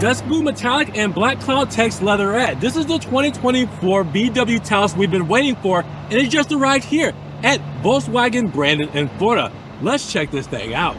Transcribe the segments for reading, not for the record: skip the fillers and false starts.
Dusk Blue Metallic and Black Cloud Text Leatherette. This is the 2024 VW Taos we've been waiting for, and it just arrived here at Volkswagen Brandon in Florida. Let's check this thing out.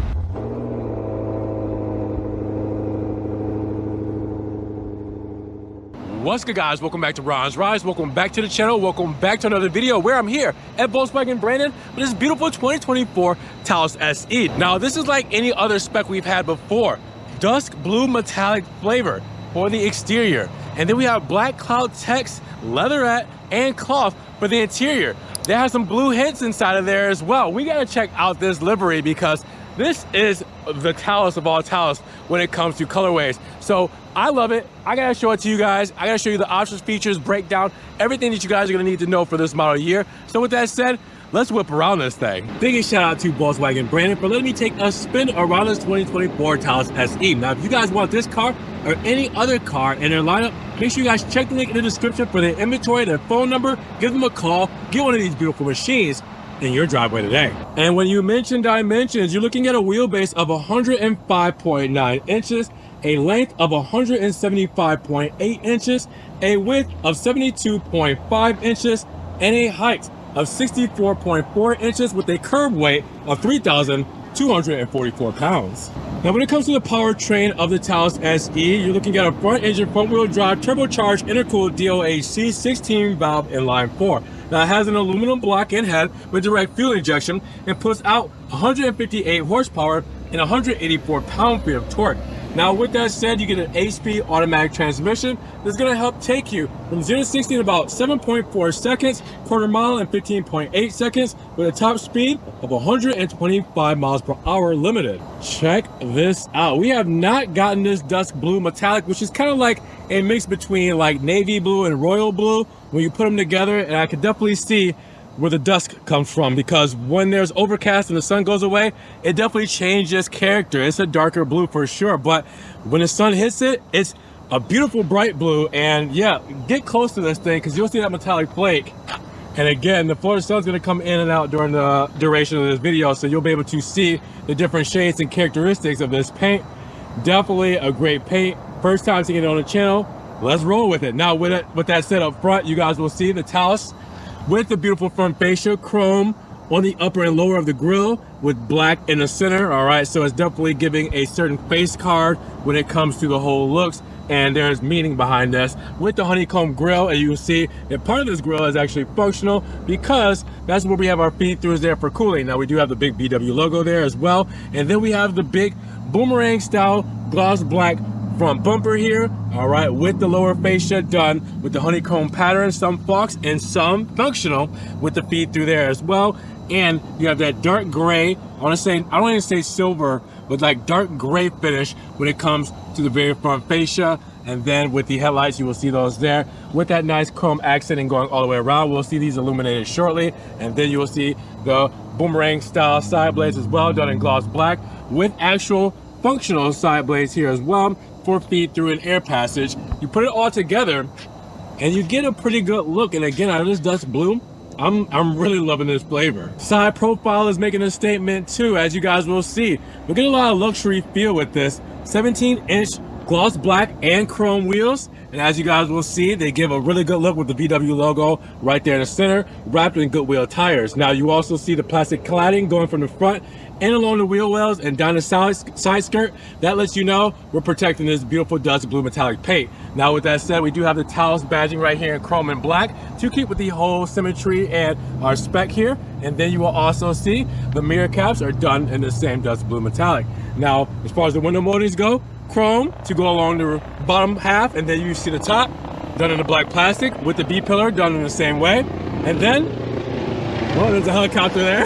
What's good, guys? Welcome back to Ron's Rise. Welcome back to the channel. Welcome back to another video where I'm here at Volkswagen Brandon with this beautiful 2024 Taos SE. Now, this is like any other spec we've had before. Dusk Blue Metallic flavor for the exterior. And then we have Black Cloud Text, Leatherette, and Cloth for the interior. They have some blue hints inside of there as well. We gotta check out this livery because this is the Taos of all Taos when it comes to colorways. So I love it. I gotta show it to you guys. I gotta show you the options, features, breakdown, everything that you guys are gonna need to know for this model year. So with that said, let's whip around this thing. Big shout out to Volkswagen Brandon for letting me take a spin around this 2024 Taos SE. Now, if you guys want this car or any other car in their lineup, make sure you guys check the link in the description for their inventory, their phone number, give them a call, get one of these beautiful machines in your driveway today. And when you mention dimensions, you're looking at a wheelbase of 105.9 inches, a length of 175.8 inches, a width of 72.5 inches, and a height of 64.4 inches with a curb weight of 3,244 pounds. Now, when it comes to the powertrain of the Taos SE, you're looking at a front engine, front wheel drive, turbocharged, intercooled DOHC 16 valve inline 4. Now, it has an aluminum block and head with direct fuel injection and puts out 158 horsepower and 184 pound-feet of torque. Now, with that said, you get an 8-speed automatic transmission that's going to help take you from 0 to 60 in about 7.4 seconds, quarter mile in 15.8 seconds, with a top speed of 125 miles per hour limited. Check this out. We have not gotten this Dusk Blue Metallic, which is kind of like a mix between like navy blue and royal blue when you put them together, and I could definitely see where the dusk comes from, because when there's overcast and the sun goes away, it definitely changes character. It's a darker blue for sure, but when the sun hits it, it's a beautiful bright blue. And yeah, get close to this thing because you'll see that metallic flake. And again, the Florida sun's going to come in and out during the duration of this video, so you'll be able to see the different shades and characteristics of this paint. Definitely a great paint. First time seeing it on the channel, let's roll with it. Now, with that said up front, you guys will see the Taos with the beautiful front fascia, chrome on the upper and lower of the grille with black in the center. All right, so it's definitely giving a certain face card when it comes to the whole looks, and there's meaning behind this with the honeycomb grille. And you will see that part of this grille is actually functional because that's where we have our feed throughs there for cooling. Now, we do have the big VW logo there as well, and then we have the big boomerang style gloss black front bumper here, all right, with the lower fascia done with the honeycomb pattern, some fox and some functional with the feed through there as well. And you have that dark gray, I don't even say silver, but like dark gray finish when it comes to the very front fascia. And then with the headlights, you will see those there with that nice chrome accent and going all the way around. We'll see these illuminated shortly. And then you will see the boomerang style side blades as well, done in gloss black with actual functional side blades here as well for feed through and air passage. You put it all together and you get a pretty good look. And again, out of this Dusk Blue, I'm really loving this flavor. Side profile is making a statement too, as you guys will see. We're getting a lot of luxury feel with this 17-inch gloss black and chrome wheels. And as you guys will see, they give a really good look with the VW logo right there in the center, wrapped in Goodyear tires. Now, you also see the plastic cladding going from the front and along the wheel wells and down the side skirt. That lets you know we're protecting this beautiful Dusk Blue Metallic paint. Now, with that said, we do have the Taos badging right here in chrome and black to keep with the whole symmetry and our spec here. And then you will also see the mirror caps are done in the same Dusk Blue Metallic. Now, as far as the window moldings go, chrome to go along the bottom half, and then you see the top done in the black plastic with the B-pillar done in the same way. And then, well, there's a helicopter there.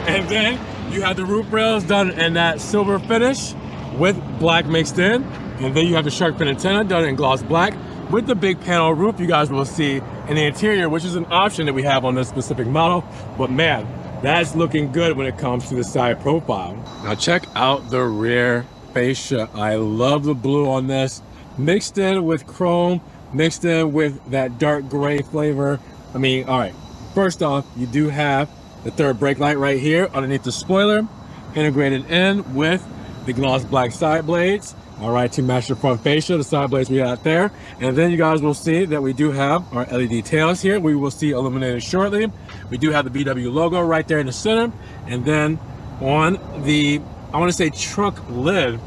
And then you have the roof rails done in that silver finish with black mixed in. And then you have the shark fin antenna done in gloss black with the big panel roof you guys will see in the interior, which is an option that we have on this specific model. But man, that's looking good when it comes to the side profile. Now check out the rear fascia. I love the blue on this, mixed in with chrome, mixed in with that dark gray flavor. I mean, all right, first off, you do have the third brake light right here underneath the spoiler, integrated in with the gloss black side blades. All right, to match the front fascia, the side blades we got there. And then you guys will see that we do have our LED tails here. We will see illuminated shortly. We do have the VW logo right there in the center. And then on the, I want to say trunk lid,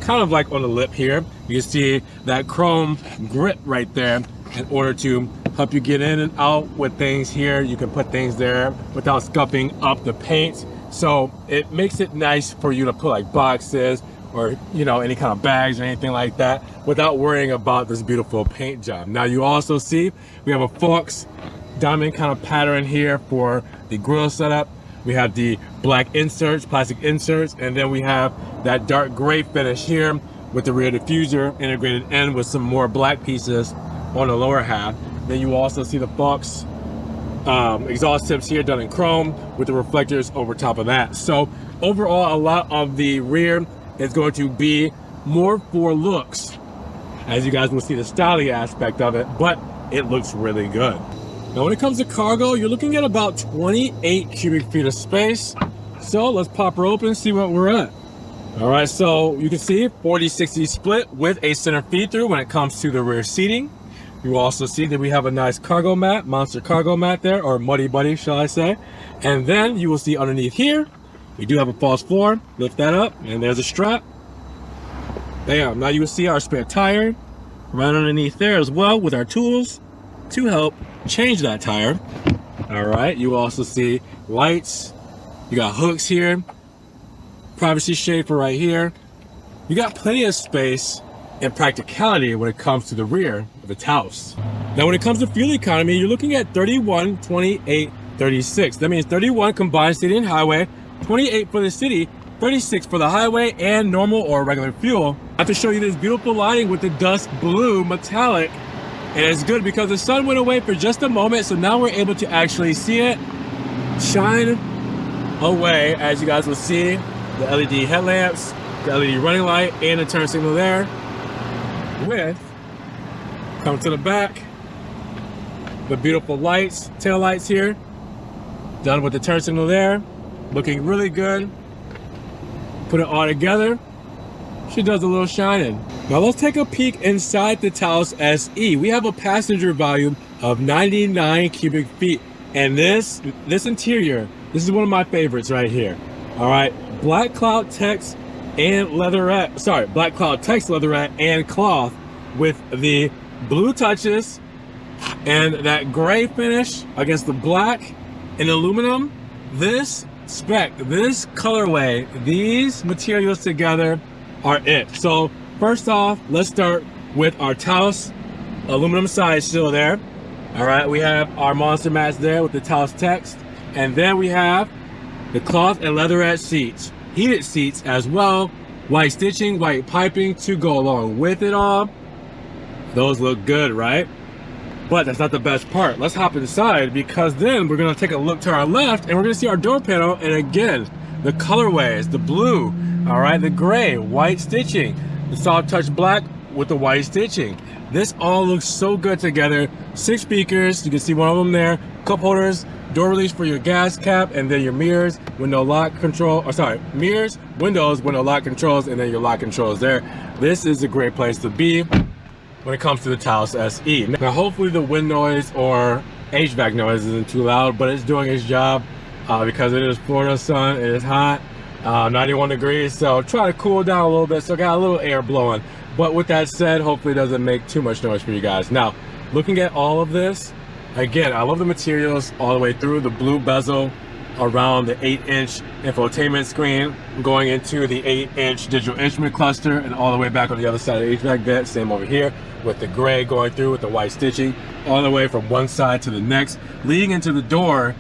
kind of like on the lip here, you can see that chrome grip right there in order to help you get in and out with things here. You can put things there without scuffing up the paint. So it makes it nice for you to put like boxes or, you know, any kind of bags or anything like that without worrying about this beautiful paint job. Now you also see we have a Fox diamond kind of pattern here for the grill setup. We have the black inserts, plastic inserts, and then we have that dark gray finish here with the rear diffuser integrated in with some more black pieces on the lower half. Then you also see the Fox exhaust tips here done in chrome with the reflectors over top of that. So overall, a lot of the rear is going to be more for looks, as you guys will see the styling aspect of it, but it looks really good. Now when it comes to cargo, you're looking at about 28 cubic feet of space. So let's pop her open and see what we're at. All right, so you can see 40-60 split with a center feed through when it comes to the rear seating. You will also see that we have a nice cargo mat, monster cargo mat there, or muddy buddy, shall I say. And then you will see underneath here, we do have a false floor. Lift that up, and there's a strap. Bam, now you will see our spare tire right underneath there as well with our tools to help change that tire. All right, you will also see lights. You got hooks here, privacy shade for right here. You got plenty of space and practicality when it comes to the rear of the Taos. Now when it comes to fuel economy, you're looking at 31, 28, 36. That means 31 combined city and highway, 28 for the city, 36 for the highway and normal or regular fuel. I have to show you this beautiful lighting with the Dusk blue metallic. And it's good because the sun went away for just a moment, so now we're able to actually see it shine away, as you guys will see, the LED headlamps, the LED running light, and the turn signal there. With, come to the back, the beautiful lights, tail lights here, done with the turn signal there, looking really good. Put it all together, she does a little shining. Now let's take a peek inside the Taos SE. We have a passenger volume of 99 cubic feet. And this interior, this is one of my favorites right here. All right, black cloud text and leatherette, sorry, black cloud text, leatherette, and cloth with the blue touches and that gray finish against the black and aluminum. This spec, this colorway, these materials together are it. So first off, let's start with our Taos aluminum side sill there. All right, we have our monster mats there with the Taos text, and then we have the cloth and leatherette seats, heated seats as well, white stitching, white piping to go along with it all. Those look good, right? But that's not the best part. Let's hop inside, because then we're gonna take a look to our left and we're gonna see our door panel, and again, the colorways, the blue, all right, the gray, white stitching, the soft touch black with the white stitching. This all looks so good together. 6 speakers, you can see one of them there, cup holders, door release for your gas cap, and then your mirrors, window lock control, or sorry, mirrors, windows, window lock controls, and then your lock controls there. This is a great place to be when it comes to the Taos SE. Now hopefully the wind noise or HVAC noise isn't too loud, but it's doing its job because it is Florida sun, it is hot, 91 degrees, so try to cool down a little bit, so got a little air blowing. But with that said, hopefully it doesn't make too much noise for you guys. Now, looking at all of this, again, I love the materials all the way through, the blue bezel around the 8-inch infotainment screen, going into the 8-inch digital instrument cluster, and all the way back on the other side of the HVAC vent, same over here, with the gray going through with the white stitching, all the way from one side to the next, leading into the door,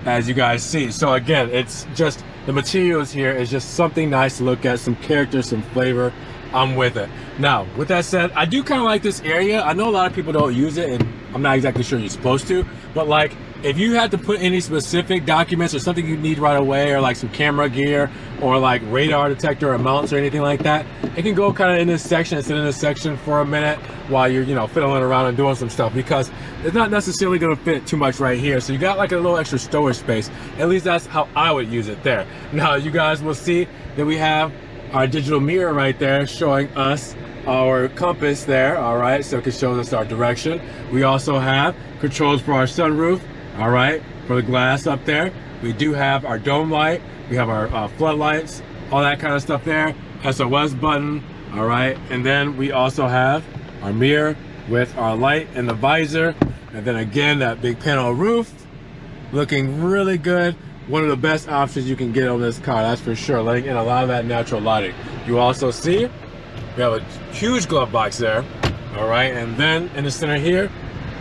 as you guys see. So again, it's just, the materials here is just something nice to look at, some character, some flavor. I'm with it. Now, with that said, I do kind of like this area. I know a lot of people don't use it, and I'm not exactly sure you're supposed to, but like, if you had to put any specific documents or something you need right away, or like some camera gear, or like radar detector or mounts or anything like that, it can go kind of in this section and sit in this section for a minute while you're, you know, fiddling around and doing some stuff, because it's not necessarily going to fit too much right here. So you got like a little extra storage space. At least that's how I would use it there. Now, you guys will see that we have our digital mirror right there showing us our compass there, all right, so it can show us our direction. We also have controls for our sunroof, all right, for the glass up there. We do have our dome light, we have our floodlights, all that kind of stuff there. SOS button, all right, and then we also have our mirror with our light and the visor, and then again that big panel roof looking really good. One of the best options you can get on this car, that's for sure, letting in a lot of that natural lighting. You also see we have a huge glove box there, all right, and then in the center here,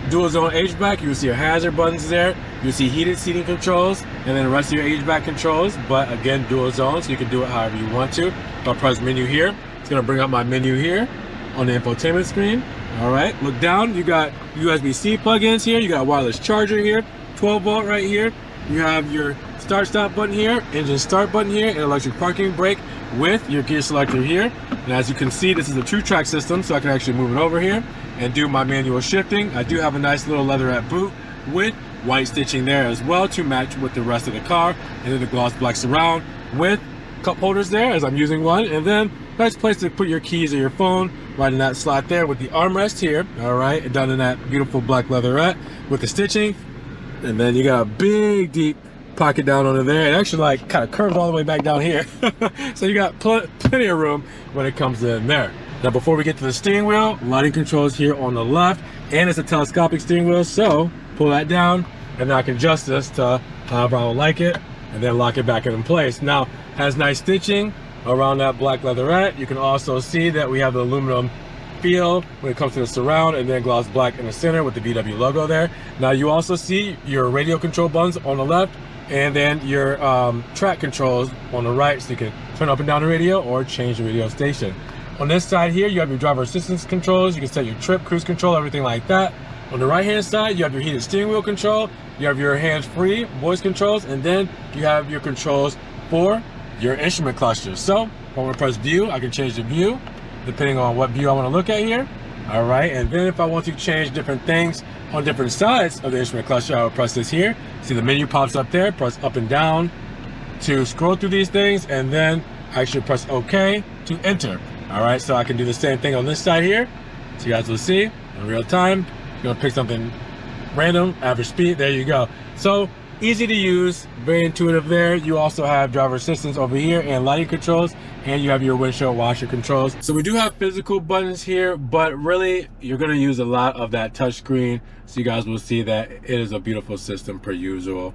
dual zone HVAC. You see your hazard buttons there. You see heated seating controls, and then the rest of your HVAC controls, but again, dual zone, so you can do it however you want to. If I press menu here, it's gonna bring up my menu here on the infotainment screen. All right, look down, you got USB-C plug-ins here, you got a wireless charger here, 12 volt right here. You have your start stop button here, engine start button here, and electric parking brake with your gear selector here. And as you can see, this is a true track system, so I can actually move it over here and do my manual shifting. I do have a nice little leatherette boot with white stitching there as well to match with the rest of the car, and then the gloss black surround with cup holders there as I'm using one, and then nice place to put your keys or your phone right in that slot there with the armrest here, all right, done in that beautiful black leatherette with the stitching. And then you got a big deep pocket down under there. It actually like kind of curves all the way back down here. So you got plenty of room when it comes in there. Now before we get to the steering wheel, lighting controls here on the left, and it's a telescopic steering wheel, so pull that down and I can adjust this to however I would like it and then lock it back in place. Now has nice stitching around that black leatherette. You can also see that we have the aluminum feel when it comes to the surround, and then gloss black in the center with the VW logo there. Now you also see your radio control buttons on the left, and then your track controls on the right, so you can turn up and down the radio or change the radio station. On this side here, you have your driver assistance controls. You can set your trip, cruise control, everything like that. On the right hand side, you have your heated steering wheel control, you have your hands-free voice controls, and then you have your controls for your instrument cluster. So if I want to press view, I can change the view depending on what view I want to look at here. All right, and then if I want to change different things on different sides of the instrument cluster, I will press this here. See the menu pops up there, press up and down to scroll through these things, and then I should press OK to enter. All right, so I can do the same thing on this side here. So you guys will see in real time. You're gonna pick something random, average speed, there you go. So easy to use, very intuitive there. You also have driver assistance over here and lighting controls, and you have your windshield washer controls. So we do have physical buttons here, but really you're gonna use a lot of that touch screen. So you guys will see that it is a beautiful system per usual.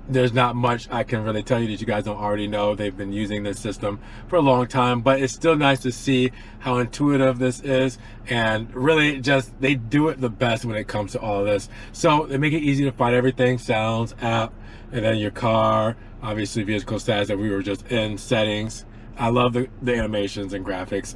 There's not much I can really tell you that you guys don't already know. They've been using this system for a long time, but it's still nice to see how intuitive this is, and really just they do it the best when it comes to all of this. So they make it easy to find everything, sounds, app, and then your car, obviously vehicle status that we were just in, settings. I love the animations and graphics,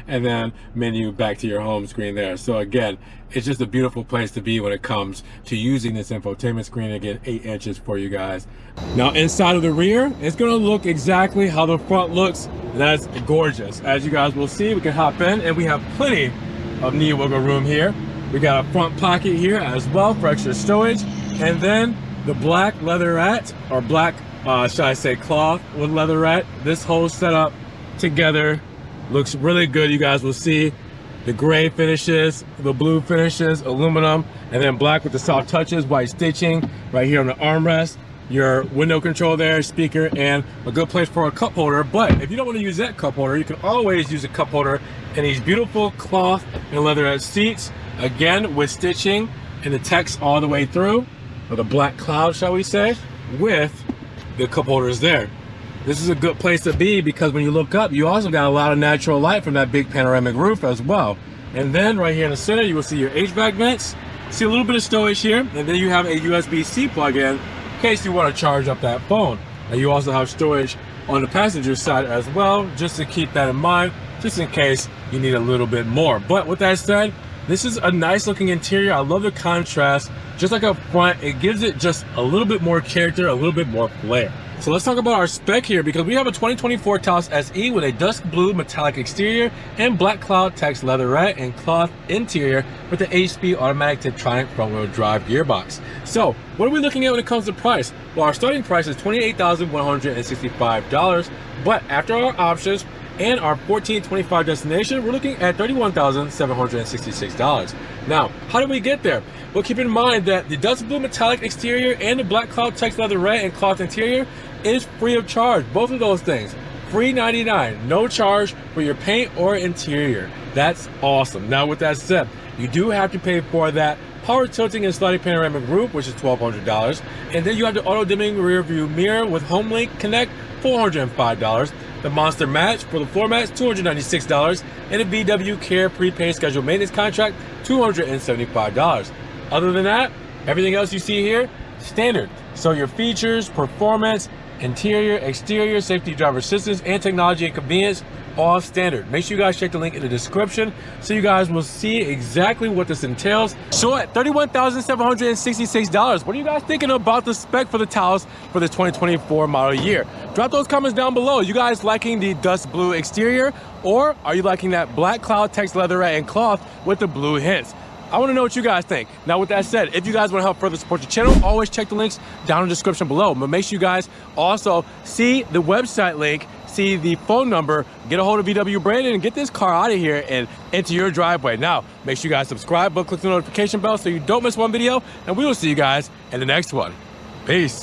and then menu back to your home screen there. So again, it's just a beautiful place to be when it comes to using this infotainment screen. Again, 8 inches for you guys. Now inside of the rear, it's gonna look exactly how the front looks. That's gorgeous. As you guys will see, we can hop in and we have plenty of knee wiggle room here. We got a front pocket here as well for extra storage, and then the black leatherette, or black should I say cloth with leatherette. This whole setup together looks really good. You guys will see the gray finishes, the blue finishes, aluminum, and then black with the soft touches, white stitching right here on the armrest, your window control there, speaker, and a good place for a cup holder. But if you don't want to use that cup holder, you can always use a cup holder in these beautiful cloth and leatherette seats, again with stitching and the text all the way through, or the black cloud, shall we say, with the cup holders there. This is a good place to be because when you look up, you also got a lot of natural light from that big panoramic roof as well. And then right here in the center, you will see your HVAC vents. See a little bit of storage here, and then you have a USB-C plug-in in case you want to charge up that phone. And you also have storage on the passenger side as well, just to keep that in mind, just in case you need a little bit more. But with that said, this is a nice looking interior. I love the contrast. Just like up front, it gives it just a little bit more character, a little bit more flair. So let's talk about our spec here, because we have a 2024 Taos SE with a dusk blue metallic exterior and black cloud text leatherette and cloth interior with the 8-speed automatic Tiptronic front-wheel drive gearbox. So what are we looking at when it comes to price? Well, our starting price is $28,165, but after our options, and our 1425 destination, we're looking at $31,766. Now, how did we get there? Well, keep in mind that the Dusk Blue metallic exterior and the Black Cloud text leather red and cloth interior is free of charge. Both of those things, free 99, no charge for your paint or interior. That's awesome. Now, with that said, you do have to pay for that power tilting and sliding panoramic roof, which is $1,200, and then you have the auto dimming rear view mirror with HomeLink Connect, $405. The Monster Match for the floor mats, $296, and a VW Care prepaid scheduled maintenance contract, $275. Other than that, everything else you see here, standard. So your features, performance, interior, exterior, safety, driver assistance, and technology and convenience, all standard. Make sure you guys check the link in the description so you guys will see exactly what this entails. So at $31,766, what are you guys thinking about the spec for the Taos for the 2024 model year? Drop those comments down below. You guys liking the Dusk Blue exterior, or are you liking that Black Cloud text leatherette and cloth with the blue hints? I want to know what you guys think. Now, with that said, if you guys want to help further support the channel, always check the links down in the description below. But make sure you guys also see the website link, see the phone number, get a hold of VW Brandon, and get this car out of here and into your driveway. Now, make sure you guys subscribe, but click the notification bell so you don't miss one video, and we will see you guys in the next one. Peace.